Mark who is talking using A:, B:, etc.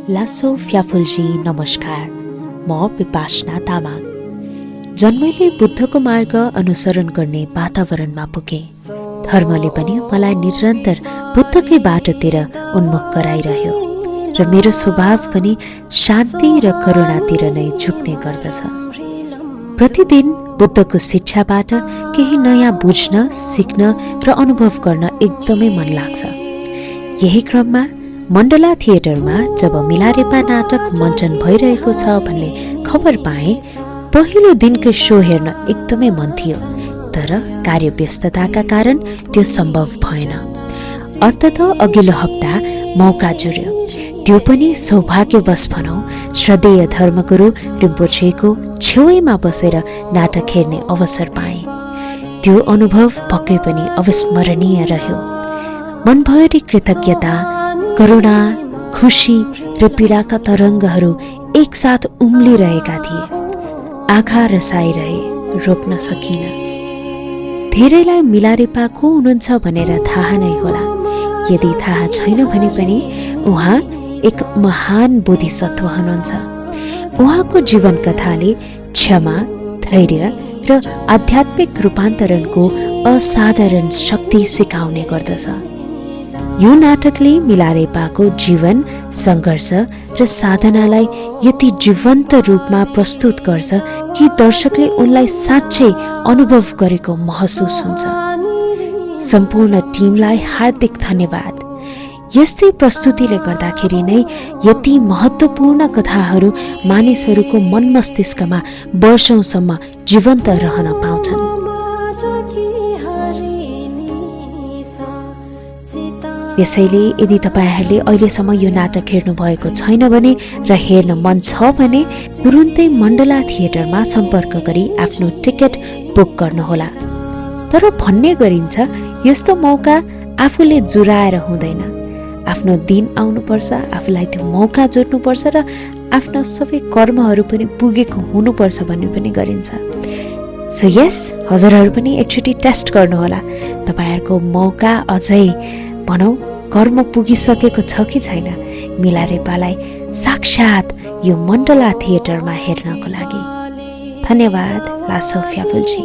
A: लासो फ्याफुलजी नमस्कार। म विपासना तामाङ। जन्मैले बुद्धको मार्ग अनुसरण गर्ने वातावरणमा पुगे। धर्मले पनि मलाई निरन्तर बुद्धकै बाटोतिर उन्मुख गराइरह्यो र मेरो स्वभाव पनि शान्ति र करुणातिर नै झुक्ने गर्दछ। प्रतिदिन बुद्धको शिक्षाबाट केही नयाँ बुझ्न, सिक्न र अनुभव गर्न एकदमै मन लाग्छ। यही क्रममा मण्डला थिएटरमा जब मिलारेपा नाटक मञ्चन भइरहेको छ भन्ने खबर पाएँ, पहिलो दिनकै सो हेर्न एकदमै मन थियो, तर कार्यव्यस्तताका कारण त्यो सम्भव भएन। अन्ततः अघिल्लो हप्ता मौका जुर्यो। त्यो पनि सौभाग्यवश भनौँ, श्रद्धेय धर्मगुरु रिम्पोछेको छेउैमा बसेर नाटक हेर्ने अवसर पाएँ। त्यो अनुभव पक्कै पनि अविस्मरणीय रह्यो। मनभरि कृतज्ञता, करुणा, खुसी र पीडाका तरङ्गहरू एकसाथ उम्लिरहेका थिए। आँखा रसाइरहे, रोक्न सकिन। धेरैलाई मिलारेपा को हुनुहुन्छ भनेर थाहा नै होला। यदि थाहा छैन भने पनि उहाँ एक महान बोधिसत्व हुनुहुन्छ। उहाँको जीवन कथाले क्षमा, धैर्य र आध्यात्मिक रूपान्तरणको असाधारण शक्ति सिकाउने गर्दछ। यो नाटकले मिलारेपाको जीवन, सङ्घर्ष र साधनालाई यति जीवन्त रूपमा प्रस्तुत गर्छ कि दर्शकले उनलाई साँच्चै अनुभव गरेको महसुस हुन्छ। सम्पूर्ण टिमलाई हार्दिक धन्यवाद। यस्तै प्रस्तुतिले गर्दाखेरि नै यति महत्त्वपूर्ण कथाहरू मानिसहरूको मन मस्तिष्कमा वर्षौंसम्म जीवन्त रहन पाउँछन्। यसैले यदि तपाईहरूले अहिलेसम्म यो नाटक हेर्नु भएको छैन भने र हेर्न मन छ भने तुरुन्तै मण्डला थिएटरमा सम्पर्क गरी आफ्नो टिकट बुक गर्नुहोला। तर भन्ने गरिन्छ, यस्तो मौका आफूले जुराएर हुँदैन। आफ्नो दिन आउनुपर्छ, आफूलाई त्यो मौका जोड्नुपर्छ र आफ्ना सबै कर्महरू पनि पुगेको हुनुपर्छ भन्ने पनि गरिन्छ। सो यस, हजुरहरू पनि एकचोटि टेस्ट गर्नुहोला। तपाईहरूको मौका अझै भनौँ कर्म पुगिसकेको छ कि छैन, मिलारेपालाई साक्षात यो मण्डला थिएटरमा हेर्नको लागि। धन्यवाद लासो फ्याफुलजी।